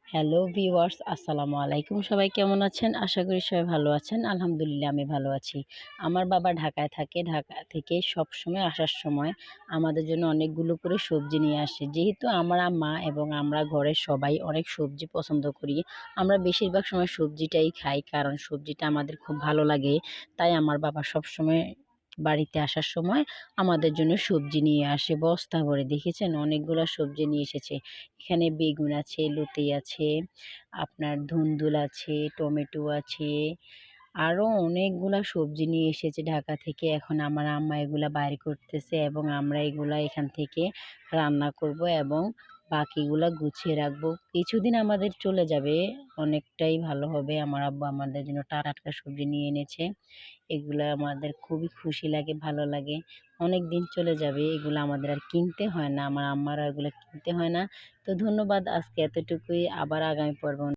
Hello viewers, আসসালামু আলাইকুম। সবাই কেমন আছেন? আশা করি সবাই ভালো আছেন। আলহামদুলিল্লাহ আমি ভালো আছি। আমার বাবা ঢাকায় থাকে। ঢাকা থেকে সবসময় আসার সময় আমাদের জন্য অনেকগুলো করে সবজি নিয়ে আসে। যেহেতু আমরা মা এবং আমরা ঘরের সবাই অনেক সবজি পছন্দ করি। আমরা বেশিরভাগ সময় সবজিটাই খাই কারণ সবজিটা আমাদের খুব ভালো লাগে। তাই আমার বাবা সবসময় বাড়িতে আসার সময় আমাদের জন্য সবজি নিয়ে আসে বস্তা ভরে। দেখেছেন অনেকগুলা সবজি নিয়ে এসেছে। এখানে বেগুন আছে, লতি আছে, আপনার ধুন্দুল আছে, টমেটো আছে। আরো অনেকগুলা সবজি নিয়ে এসেছে ঢাকা থেকে। এখন আমার আম্মা এগুলা বাইর করতেছে এবং আমরা এগুলা এখান থেকে রান্না করব এবং বাকিগুলা গুছিয়ে রাখবো। কিছুদিন আমাদের চলে যাবে, অনেকটাই ভালো হবে। আমার আব্বু আমাদের জন্য টাটকা সবজি নিয়ে এনেছে। এগুলা আমাদের খুবই খুশি লাগে, ভালো লাগে। অনেকদিন চলে যাবে, এগুলো আমাদের আর কিনতে হয় না। আমার আম্মারও এগুলো কিনতে হয় না। তো ধন্যবাদ, আজকে এতটুকুই। আবার আগামী পর্ব